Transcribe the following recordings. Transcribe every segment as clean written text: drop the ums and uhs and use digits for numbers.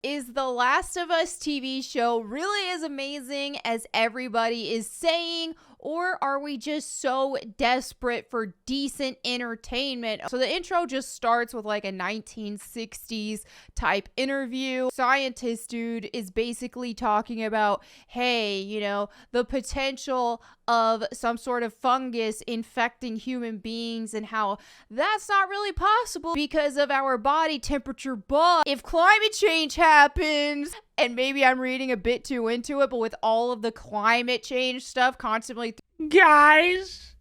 Is The Last of Us TV show really as amazing as everybody is saying, or are we just so desperate for decent entertainment? So the intro just starts with like a 1960s type interview. Scientist dude is basically talking about, hey, you know, the potential of some sort of fungus infecting human beings and how that's not really possible because of our body temperature. But if climate change happens, and maybe I'm reading a bit too into it, but with all of the climate change stuff constantly. Guys,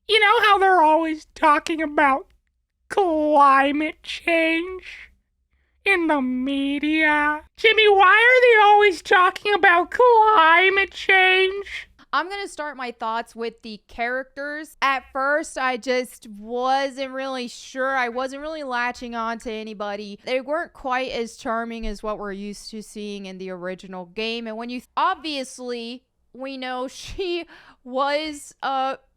you know how they're always talking about climate change in the media? Jimmy, why are they always talking about climate change? I'm going to start my thoughts with the characters. At first, I just wasn't really sure. I wasn't really latching on to anybody. They weren't quite as charming as what we're used to seeing in the original game. And when you, obviously, we know she was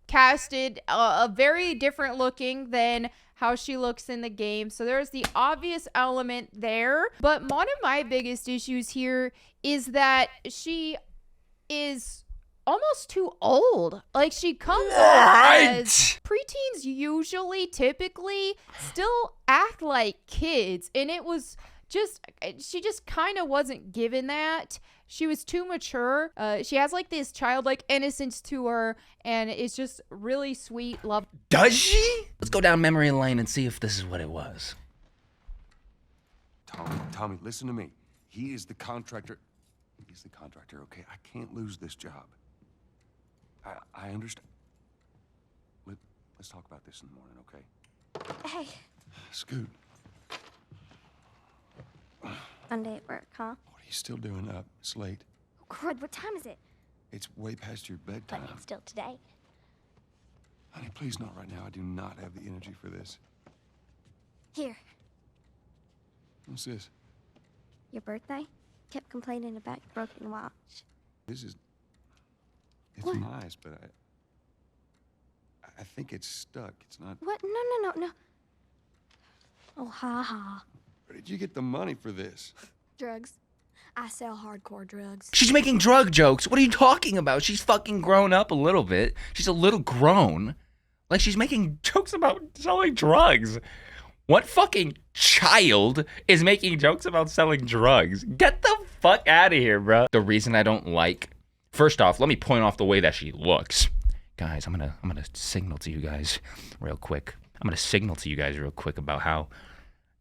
casted a very different looking than how she looks in the game. So there's the obvious element there. But one of my biggest issues here is that she is almost too old. Like, she comes off as preteens usually, typically, still act like kids. And it was just, she just kind of wasn't given that. She was too mature. She has like this childlike innocence to her, and it's just really sweet love. Does she? Let's go down memory lane and see if this is what it was. Tommy, listen to me. He is the contractor. He's the contractor, okay? I can't lose this job. I understand. Let's talk about this in the morning, okay? Hey. Scoot. Monday at work, huh? What are you still doing up? It's late. Oh, crud, what time is it? It's way past your bedtime. But it's still today. Honey, please not right now. I do not have the energy for this. Here. What's this? Your birthday? Kept complaining about your broken watch. This is... It's What? nice, but I think it's stuck. It's not... What? No. Oh, ha. Where did you get the money for this? Drugs. I sell hardcore drugs. She's making drug jokes. What are you talking about? She's fucking grown up a little bit. She's a little grown. Like, she's making jokes about selling drugs. What fucking child is making jokes about selling drugs? Get the fuck out of here, bro. The reason I don't like... First off, let me point off the way that she looks. Guys, I'm gonna signal to you guys real quick. About how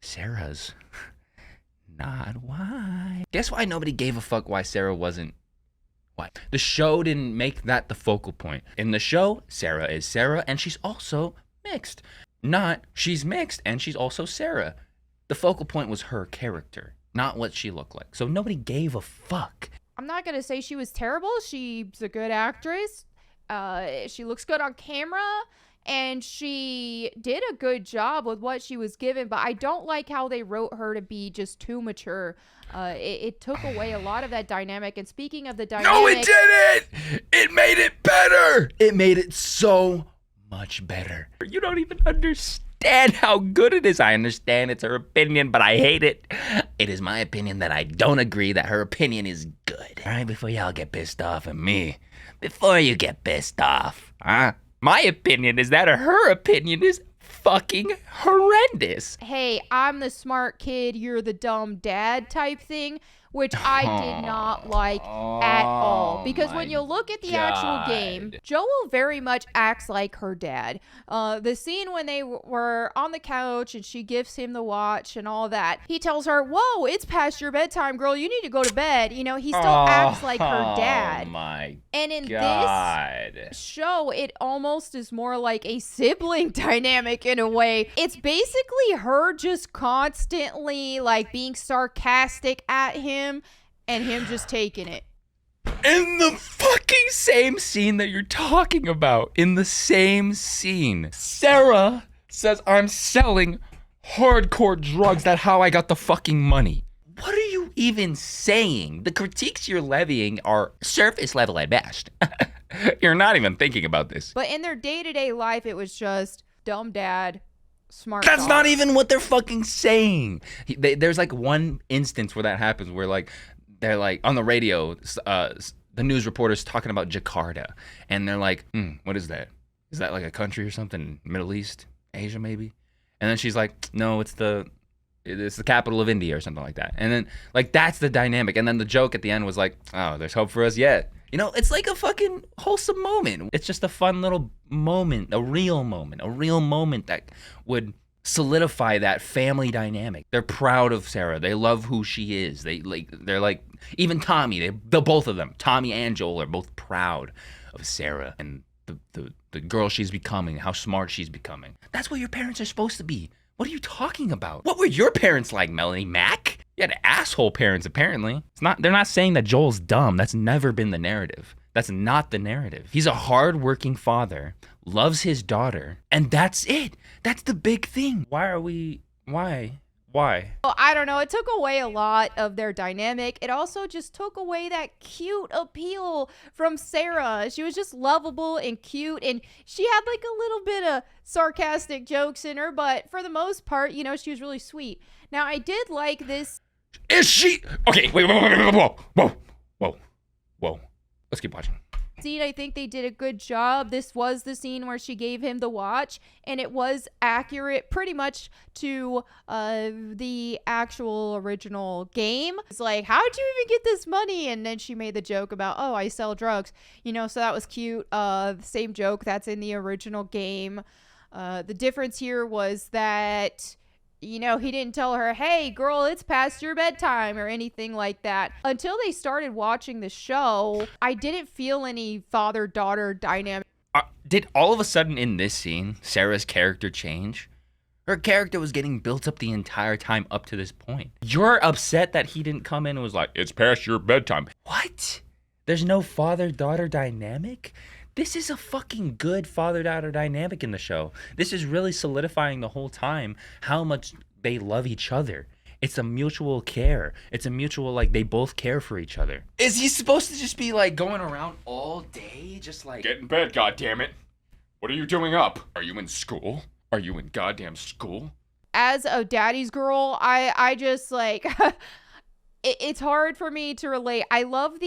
Sarah's not white. Guess why nobody gave a fuck why Sarah wasn't white? The show didn't make that the focal point. In the show, Sarah is Sarah, and she's also mixed. Not, she's mixed, and she's also Sarah. The focal point was her character, not what she looked like. So nobody gave a fuck. I'm not going to say she was terrible. She's a good actress. She looks good on camera, and she did a good job with what she was given, but I don't like how they wrote her to be just too mature. It took away a lot of that dynamic. And speaking of the dynamic... No, it didn't! It made it better! It made it so much better. You don't even understand how good it is. I understand it's her opinion, but I hate it. It is my opinion that I don't agree that her opinion is good. All right, before y'all get pissed off at me. Before you get pissed off, huh? My opinion is that her opinion is fucking horrendous. Hey, I'm the smart kid, you're the dumb dad type thing, which I did not like at all. Because when you look at the actual game, Joel very much acts like her dad. The scene when they were on the couch and she gives him the watch and all that, he tells her, whoa, it's past your bedtime, girl. You need to go to bed. You know, he still acts like her dad. Oh my And in God. this show, it almost is more like a sibling dynamic in a way. It's basically her just constantly like being sarcastic at him and him just taking it. In the fucking same scene that you're talking about. In the same scene. Sarah says, I'm selling hardcore drugs. That's how I got the fucking money. What are you even saying? The critiques you're levying are surface level at best. You're not even thinking about this. But in their day-to-day life, it was just dumb dad, smart. That's not daughter. even what they're fucking saying. There's like one instance where that happens where like they're like on the radio, the news reporter's talking about Jakarta, and they're like, what is that? Is that like a country or something? Middle East, Asia maybe? And then she's like, no, it's the capital of India or something like that. And then like that's the dynamic. And then the joke at the end was like, oh, there's hope for us yet. You know, it's like a fucking wholesome moment. It's just a fun little moment, a real moment that would solidify that family dynamic. They're proud of Sarah. They love who she is. They're like even Tommy. The both of them, Tommy and Joel, are both proud of Sarah and the girl she's becoming, how smart she's becoming. That's what your parents are supposed to be. What are you talking about? What were your parents like, Melanie Mac? You had asshole parents, apparently. They're not saying that Joel's dumb. That's never been the narrative. That's not the narrative. He's a hard-working father, loves his daughter, and that's it. That's the big thing. Why? Well, I don't know. It took away a lot of their dynamic. It also just took away that cute appeal from Sarah. She was just lovable and cute, and she had like a little bit of sarcastic jokes in her, but for the most part, you know, she was really sweet. Now, I did like this. Is she? Okay, wait, whoa. Let's keep watching. Scene, I think they did a good job. This was the scene where she gave him the watch, and it was accurate pretty much to the actual original game. It's like, how'd you even get this money? And then she made the joke about, oh, I sell drugs, you know, so that was cute. The same joke that's in the original game. The difference here was that, you know, he didn't tell her, hey, girl, it's past your bedtime or anything like that. Until they started watching the show, I didn't feel any father-daughter dynamic. Did all of a sudden in this scene, Sarah's character change? Her character was getting built up the entire time up to this point. You're upset that he didn't come in and was like, it's past your bedtime. What? There's no father-daughter dynamic? This is a fucking good father-daughter dynamic in the show. This is really solidifying the whole time how much they love each other. It's a mutual care. It's a mutual, like, they both care for each other. Is he supposed to just be, like, going around all day? Just like, get in bed, goddammit. What are you doing up? Are you in school? Are you in goddamn school? As a daddy's girl, I just, like... It's hard for me to relate. I love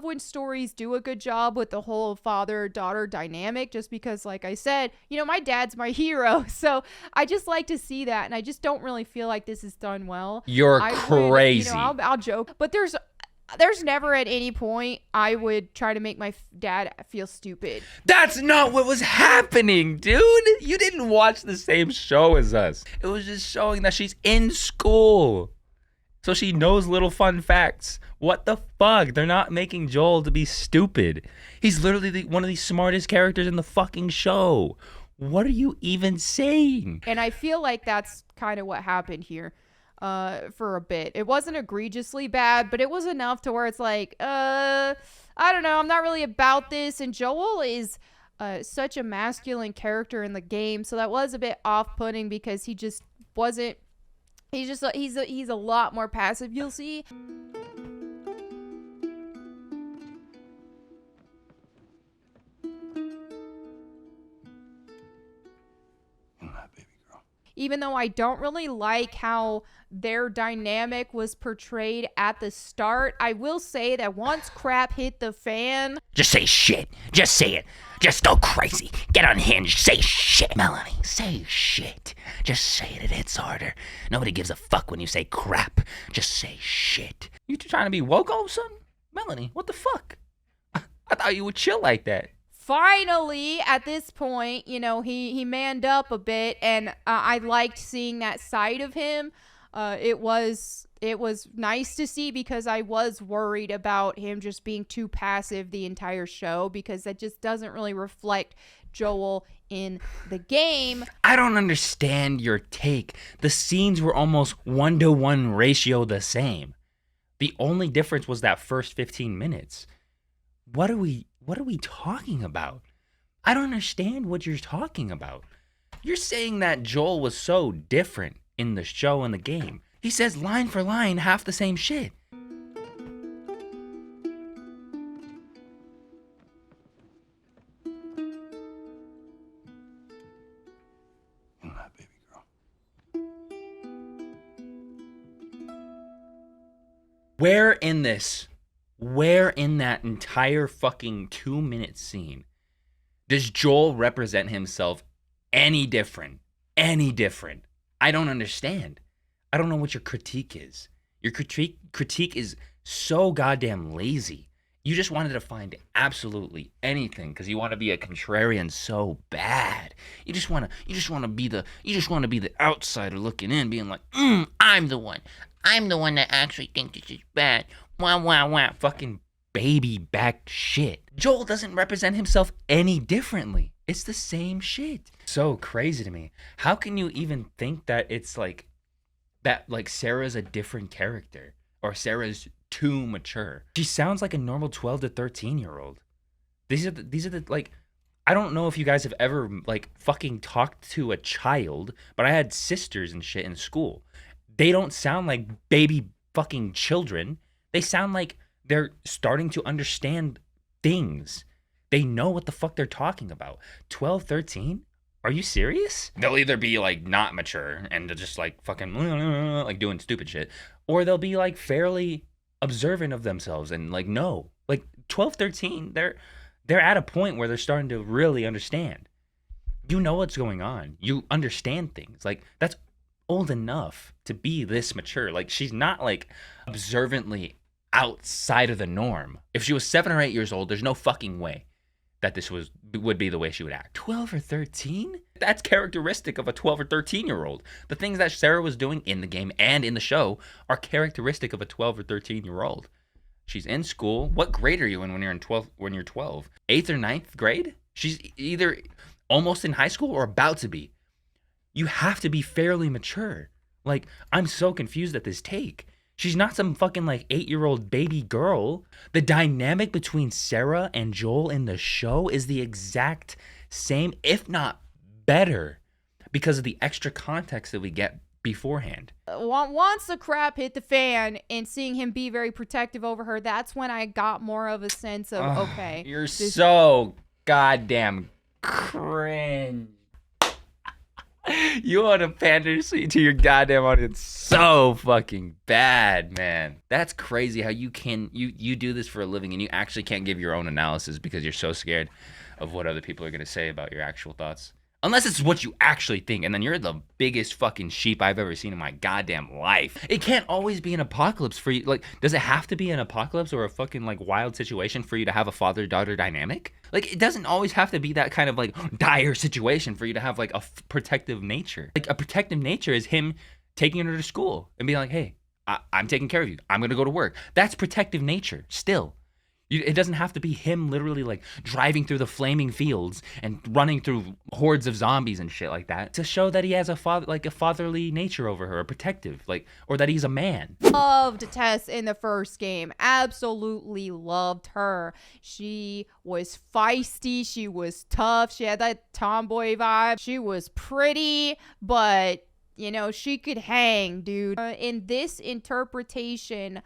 when stories do a good job with the whole father-daughter dynamic, just because, like I said, you know, my dad's my hero. So I just like to see that. And I just don't really feel like this is done well. You're crazy. You know, I'll joke, but there's never at any point I would try to make my dad feel stupid. That's not what was happening, dude. You didn't watch the same show as us. It was just showing that she's in school, so she knows little fun facts. What the fuck? They're not making Joel to be stupid. He's literally one of the smartest characters in the fucking show. What are you even saying? And I feel like that's kind of what happened here for a bit. It wasn't egregiously bad, but it was enough to where it's like, I don't know. I'm not really about this. And Joel is such a masculine character in the game. So that was a bit off-putting because he just wasn't. He's a lot more passive, you'll see. Even though I don't really like how their dynamic was portrayed at the start, I will say that once crap hit the fan... Just say shit. Just say it. Just go crazy. Get unhinged. Say shit, Melanie. Say shit. Just say it. It hits harder. Nobody gives a fuck when you say crap. Just say shit. You trying to be woke all of a sudden? Melanie, what the fuck? I thought you would chill like that. Finally, at this point, you know, he manned up a bit, and I liked seeing that side of him. It was nice to see because I was worried about him just being too passive the entire show, because that just doesn't really reflect Joel in the game. I don't understand your take. The scenes were almost 1-to-1 ratio the same. The only difference was that first 15 minutes. What are we talking about? I don't understand what you're talking about. You're saying that Joel was so different in the show and the game. He says line for line half the same shit. Where in this, where in that entire fucking 2-minute scene does Joel represent himself any different? Any different? I don't understand. I don't know what your critique is. Your critique is so goddamn lazy. You just wanted to find absolutely anything because you want to be a contrarian so bad. You just want to be the outsider looking in, being like, I'm the one that actually thinks this is bad. Wah wah wah. Fucking baby back shit. Joel doesn't represent himself any differently. It's the same shit. So crazy to me. How can you even think that it's like that? Like Sarah's a different character or Sarah's too mature. She sounds like a normal 12 to 13-year-old. These are the like, I don't know if you guys have ever like fucking talked to a child, but I had sisters and shit in school. They don't sound like baby fucking children. They sound like they're starting to understand things. They know what the fuck they're talking about. 12, 13? Are you serious? They'll either be like not mature and just like fucking like doing stupid shit, or they'll be like fairly observant of themselves and like no. Like 12, 13, they're at a point where they're starting to really understand. You know what's going on. You understand things. Like that's old enough to be this mature. Like she's not like observantly outside of the norm. If she was 7 or 8 years old, there's no fucking way that this would be the way she would act. 12 or 13? That's characteristic of a 12 or 13-year-old. The things that Sarah was doing in the game and in the show are characteristic of a 12 or 13-year-old. She's in school. What grade are you in when you're 12? 8th or 9th grade? She's either almost in high school or about to be. You have to be fairly mature. Like, I'm so confused at this take. She's not some fucking like 8-year-old baby girl. The dynamic between Sarah and Joel in the show is the exact same, if not better, because of the extra context that we get beforehand. Once the crap hit the fan and seeing him be very protective over her, that's when I got more of a sense of, okay. You're so goddamn cringe. You want to pander to your goddamn audience so fucking bad, man. That's crazy how you do this for a living and you actually can't give your own analysis because you're so scared of what other people are going to say about your actual thoughts. Unless it's what you actually think, and then you're the biggest fucking sheep I've ever seen in my goddamn life. It can't always be an apocalypse for you. Like, does it have to be an apocalypse or a fucking, like, wild situation for you to have a father-daughter dynamic? Like, it doesn't always have to be that kind of, like, dire situation for you to have, like, a protective nature. Like, a protective nature is him taking her to school and being like, hey, I'm taking care of you. I'm going to go to work. That's protective nature still. It doesn't have to be him literally like driving through the flaming fields and running through hordes of zombies and shit like that to show that he has a fatherly nature over her, a protective, like, or that he's a man. Loved Tess in the first game. Absolutely loved her. She was feisty. She was tough. She had that tomboy vibe. She was pretty, but you know, she could hang, dude. In this interpretation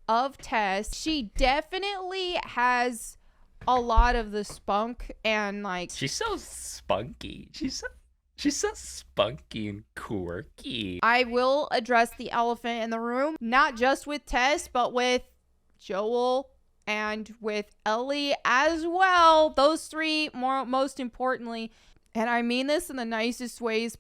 of Tess, she definitely has a lot of the spunk and like she's so spunky. She's so spunky and quirky. I will address the elephant in the room, not just with Tess, but with Joel and with Ellie as well. Those three, most importantly. And I mean this in the nicest ways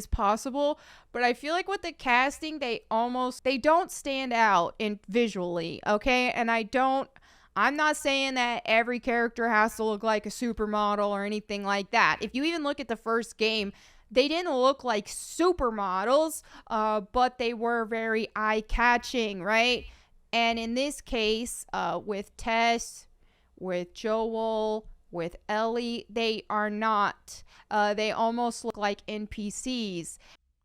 possible, but I feel like with the casting, they don't stand out in visually, okay? And I'm not saying that every character has to look like a supermodel or anything like that. If you even look at the first game, they didn't look like supermodels, but they were very eye-catching, right? And in this case, with Tess, with Joel, with Ellie, they are not. They almost look like NPCs.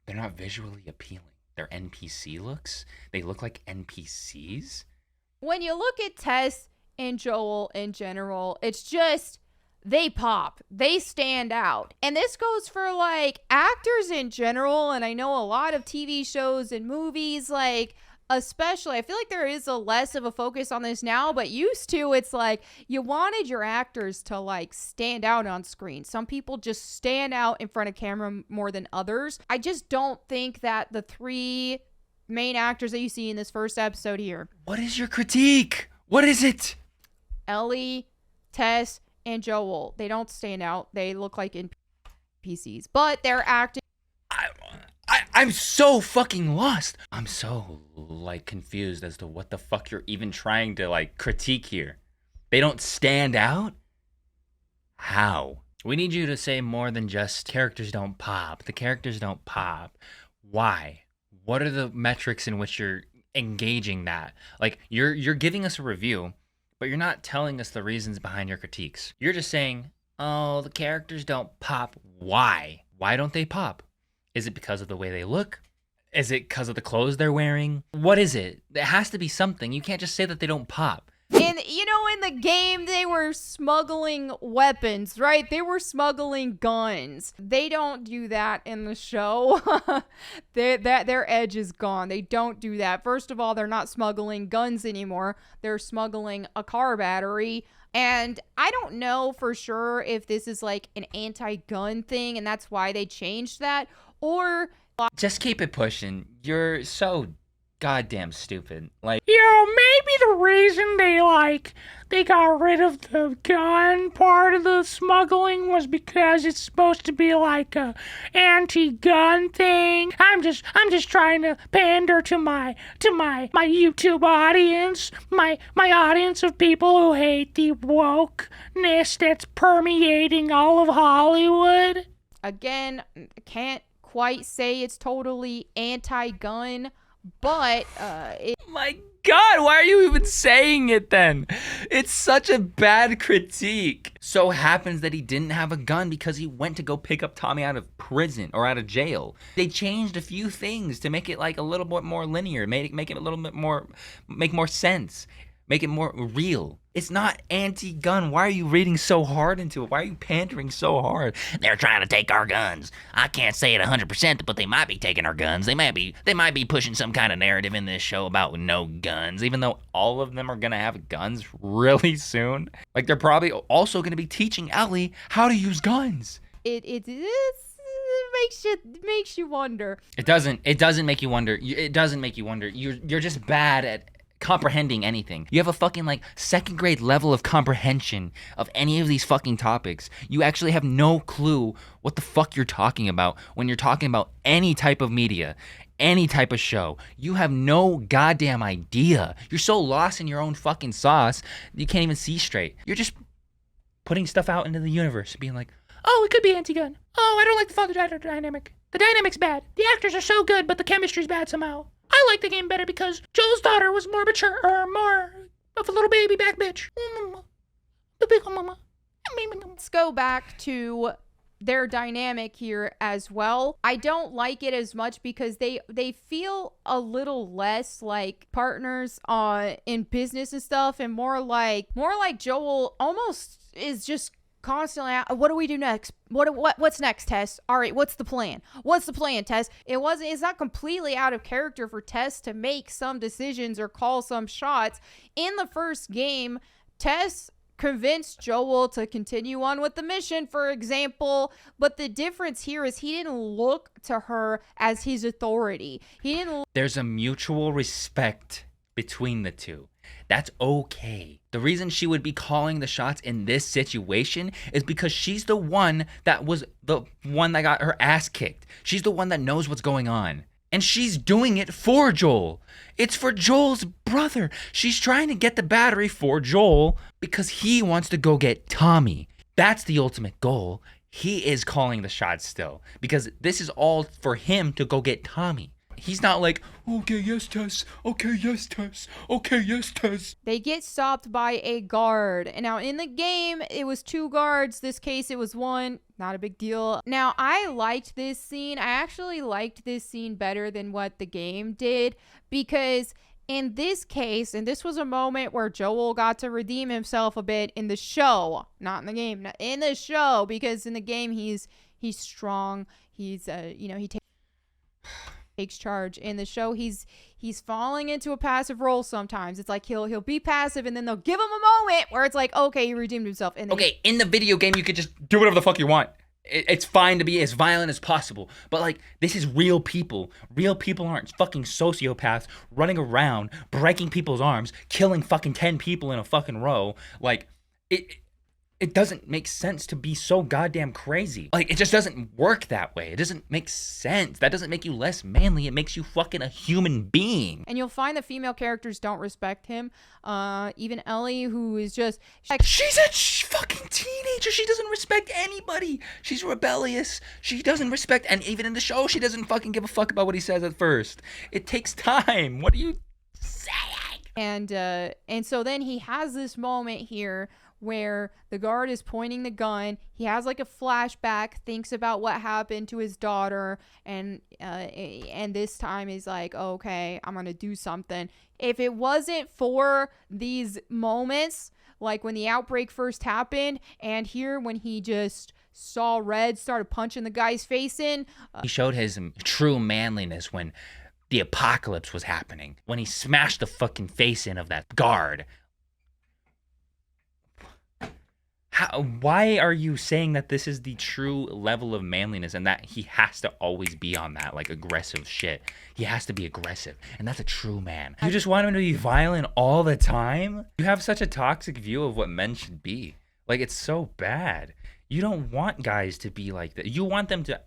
They're not visually appealing. They're NPC looks. They look like NPCs. When you look at Tess and Joel in general, it's just they pop. They stand out. And this goes for like actors in general. And I know a lot of TV shows and movies, like especially, I feel like there is a less of a focus on this now, but used to, it's like you wanted your actors to like stand out on screen. Some people just stand out in front of camera more than others. I just don't think that the three main actors that you see in this first episode here. What is your critique? What is it? Ellie, Tess, and Joel. They don't stand out. They look like NPCs, but they're acting. I'm so fucking lost. I'm so, like, confused as to what the fuck you're even trying to, like, critique here. They don't stand out? How? We need you to say more than just characters don't pop. The characters don't pop. Why? What are the metrics in which you're engaging that? Like, you're giving us a review, but you're not telling us the reasons behind your critiques. You're just saying, oh, the characters don't pop. Why? Why don't they pop? Is it because of the way they look? Is it because of the clothes they're wearing? What is it? There has to be something. You can't just say that they don't pop. And, in the game, they were smuggling weapons, right? They were smuggling guns. They don't do that in the show. Their edge is gone. They don't do that. First of all, they're not smuggling guns anymore. They're smuggling a car battery. And I don't know for sure if this is like an anti-gun thing and that's why they changed that, or... Just keep it pushing. You're so goddamn stupid. Like, Maybe the reason they got rid of the gun part of the smuggling was because it's supposed to be like a anti-gun thing. I'm just trying to pander to my YouTube audience, my audience of people who hate the wokeness that's permeating all of Hollywood. Again, can't quite say it's totally anti-gun, but my God, why are you even saying it then? It's such a bad critique. So happens that he didn't have a gun because he went to go pick up Tommy out of prison or out of jail. They changed a few things to make it like a little bit more linear, make it a little bit more, make more sense, make it more real. It's not anti-gun. Why are you reading so hard into it? Why are you pandering so hard? They're trying to take our guns. I can't say it 100%, but they might be taking our guns. They might be pushing some kind of narrative in this show about no guns, even though all of them are gonna have guns really soon. Like, they're probably also gonna be teaching Ellie how to use guns. It makes you wonder. It doesn't make you wonder. It doesn't make you wonder. You're just bad at comprehending anything. You have a fucking like second grade level of comprehension of any of these fucking topics. You actually have no clue what the fuck you're talking about when you're talking about any type of media, any type of show. You have no goddamn idea. You're so lost in your own fucking sauce, you can't even see straight. You're just putting stuff out into the universe, being like, Oh, it could be anti-gun. Oh, I don't like the father-daughter dynamic. The dynamic's bad. The actors are so good, but the chemistry's bad somehow. I like the game better because Joel's daughter was more mature, or more of a little baby back bitch. Let's go back to their dynamic here as well. I don't like it as much because they feel a little less like partners in business and stuff, and more like Joel almost is just constantly, what do we do next? What's next, Tess? All right, what's the plan? What's the plan, Tess? It's not completely out of character for Tess to make some decisions or call some shots. In the first game, Tess convinced Joel to continue on with the mission, for example, but the difference here is he didn't look to her as his authority. There's a mutual respect between the two. That's okay. The reason she would be calling the shots in this situation is because she's the one that got her ass kicked. She's the one that knows what's going on. And she's doing it for Joel. It's for Joel's brother. She's trying to get the battery for Joel because he wants to go get Tommy. That's the ultimate goal. He is calling the shots still because this is all for him to go get Tommy. He's not like, okay, yes, Tess. Okay, yes, Tess. Okay, yes, Tess. They get stopped by a guard. And now in the game, it was 2 guards. This case, it was 1. Not a big deal. Now, I liked this scene. I actually liked this scene better than what the game did because in this case, and this was a moment where Joel got to redeem himself a bit in the show, not in the game, in the show, because in the game, he's strong. He's, he takes charge. In the show, he's falling into a passive role sometimes. It's like he'll be passive and then they'll give him a moment where it's like, okay, he redeemed himself. And okay, in the video game, you could just do whatever the fuck you want. It's fine to be as violent as possible, but like, this is real people. Real people aren't fucking sociopaths running around breaking people's arms, killing fucking 10 people in a fucking row. Like, it doesn't make sense to be so goddamn crazy. Like, it just doesn't work that way. It doesn't make sense. That doesn't make you less manly. It makes you fucking a human being. And you'll find the female characters don't respect him. Even Ellie, who is just she's a fucking teenager. She doesn't respect anybody. She's rebellious. She doesn't respect, and even in the show, she doesn't fucking give a fuck about what he says at first. It takes time. What are you saying? And so then he has this moment here where the guard is pointing the gun. He has like a flashback, thinks about what happened to his daughter, and this time he's like, okay, I'm gonna do something. If it wasn't for these moments, like when the outbreak first happened, and here when he just saw red, started punching the guy's face in, he showed his true manliness when the apocalypse was happening, when he smashed the fucking face in of that guard. Why are you saying that this is the true level of manliness and that he has to always be on that, like, aggressive shit? He has to be aggressive, and that's a true man. You just want him to be violent all the time? You have such a toxic view of what men should be. Like, it's so bad. You don't want guys to be like that. You want them to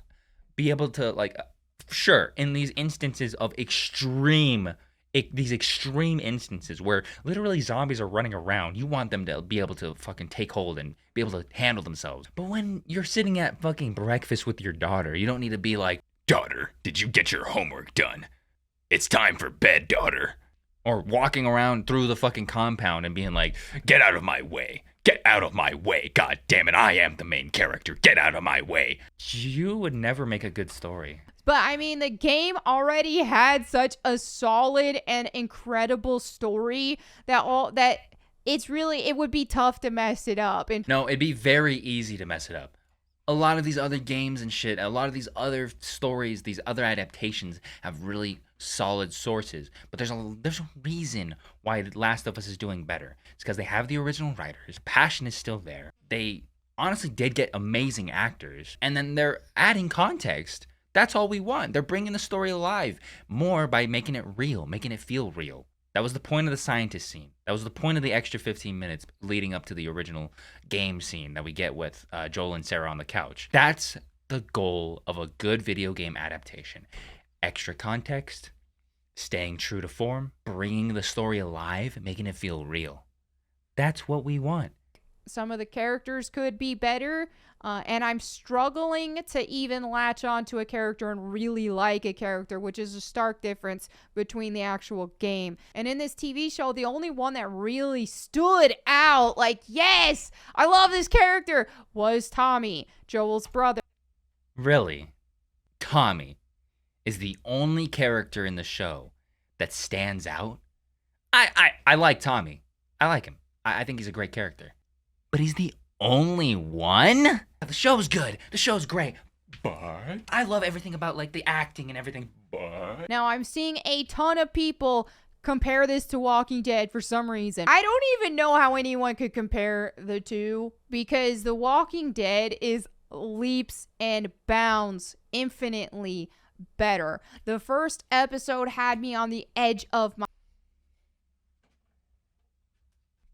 be able to, like, sure, in these instances of these extreme instances where literally zombies are running around, you want them to be able to fucking take hold and be able to handle themselves. But when you're sitting at fucking breakfast with your daughter, you don't need to be like, daughter, did you get your homework done? It's time for bed, daughter. Or walking around through the fucking compound and being like, get out of my way. Get out of my way. God damn it, I am the main character. Get out of my way. You would never make a good story. But I mean, the game already had such a solid and incredible story that it would be tough to mess it up. And no, it'd be very easy to mess it up. A lot of these other games and shit, a lot of these other stories, these other adaptations have really solid sources. But there's a reason why Last of Us is doing better. It's because they have the original writers. Passion is still there. They honestly did get amazing actors. And then they're adding context. That's all we want. They're bringing the story alive more by making it real, making it feel real. That was the point of the scientist scene. That was the point of the extra 15 minutes leading up to the original game scene that we get with Joel and Sarah on the couch. That's the goal of a good video game adaptation. Extra context, staying true to form, bringing the story alive, making it feel real. That's what we want. some of the characters could be better. And I'm struggling to even latch onto a character and really like a character, which is a stark difference between the actual game. And in this TV show, the only one that really stood out, like, yes, I love this character, was Tommy, Joel's brother. Really? Tommy is the only character in the show that stands out? I like Tommy. I like him. I think he's a great character. But he's the only one? The show's good. The show's great. But I love everything about, like, the acting and everything. But Now, I'm seeing a ton of people compare this to Walking Dead for some reason. I don't even know how anyone could compare the two, because The Walking Dead is leaps and bounds infinitely better. The first episode had me on the edge of my...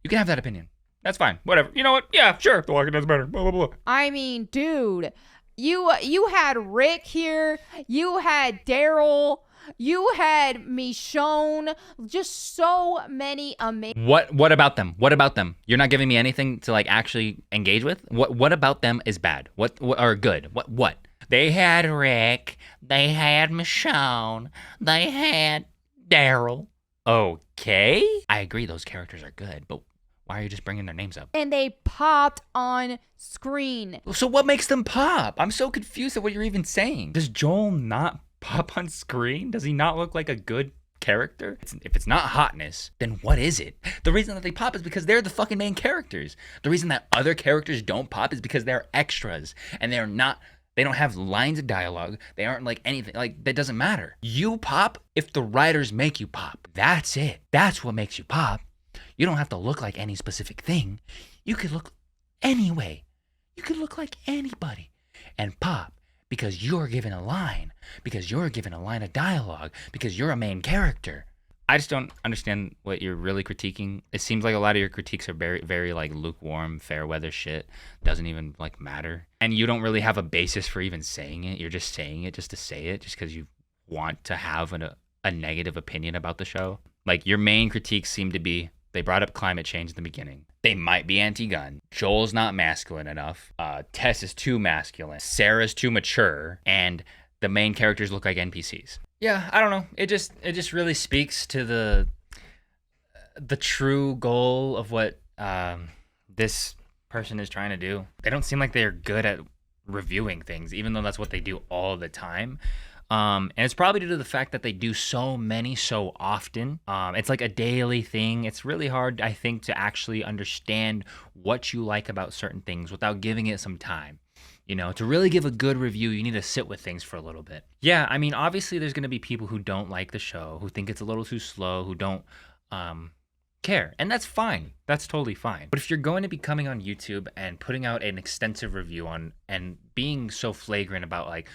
you can have that opinion. That's fine. Whatever. You know what? Yeah, sure. The Walking Dead's better. Blah, blah, blah. I mean, dude, you had Rick here, you had Daryl, you had Michonne, just so many amazing... What about them? What about them? You're not giving me anything to, like, actually engage with? What about them is bad? What or good? What? They had Rick, they had Michonne, they had Daryl. Okay. I agree those characters are good, but why are you just bringing their names up? And they popped on screen. So what makes them pop? I'm so confused at what you're even saying. Does Joel not pop on screen? Does he not look like a good character? If it's not hotness, then what is it? The reason that they pop is because they're the fucking main characters. The reason that other characters don't pop is because they're extras and they don't have lines of dialogue. They aren't like anything. Like, that doesn't matter. You pop if the writers make you pop. That's it. That's what makes you pop. You don't have to look like any specific thing. You could look any way. You could look like anybody. and pop because you're given a line, because you're given a line of dialogue, because you're a main character. I just don't understand what you're really critiquing. It seems like a lot of your critiques are very, very like lukewarm, fair weather shit. Doesn't even like matter. And you don't really have a basis for even saying it. You're just saying it just to say it, just because you want to have a negative opinion about the show. Like your main critiques seem to be, they brought up climate change in the beginning. They might be anti-gun. Joel's not masculine enough. Tess is too masculine. Sarah's too mature. And the main characters look like NPCs. Yeah, I don't know. It just really speaks to the true goal of what this person is trying to do. They don't seem like they're good at reviewing things, even though that's what they do all the time. And it's probably due to the fact that they do so many so often. It's like a daily thing. It's really hard, I think, to actually understand what you like about certain things without giving it some time. You know, to really give a good review, you need to sit with things for a little bit. Yeah, I mean, obviously there's going to be people who don't like the show, who think it's a little too slow, who don't care. And that's fine. That's totally fine. But if you're going to be coming on YouTube and putting out an extensive review on and being so flagrant about like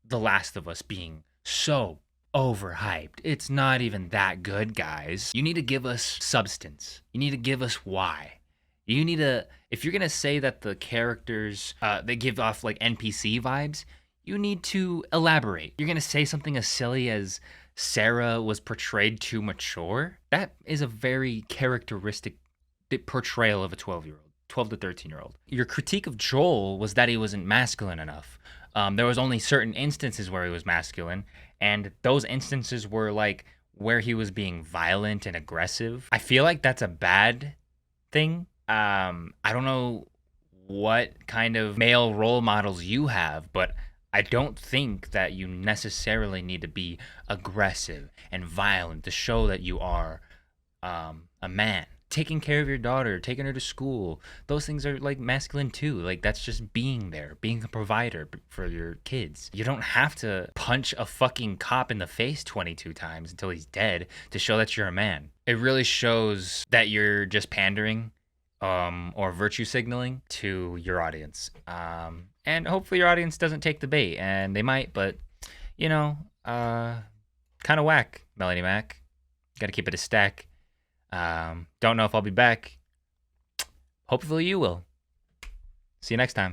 The Last of Us being so overhyped, it's not even that good, guys. You need to give us substance. You need to give us why. You need to, if you're going to say that the characters, they give off like NPC vibes, you need to elaborate. You're going to say something as silly as Sarah was portrayed too mature. That is a very characteristic portrayal of a 12-year-old, 12 to 13-year-old. Your critique of Joel was that he wasn't masculine enough. There was only certain instances where he was masculine, and those instances were like where he was being violent and aggressive. I feel like that's a bad thing. I don't know what kind of male role models you have, but I don't think that you necessarily need to be aggressive and violent to show that you are a man. Taking care of your daughter, taking her to school, those things are like masculine too. Like that's just being there, being a provider for your kids. You don't have to punch a fucking cop in the face 22 times until he's dead to show that you're a man. It really shows that you're just pandering or virtue signaling to your audience. And hopefully your audience doesn't take the bait, and they might, but, you know, kind of whack, Melanie Mac. Got to keep it a stack. Don't know if I'll be back. Hopefully you will. See you next time.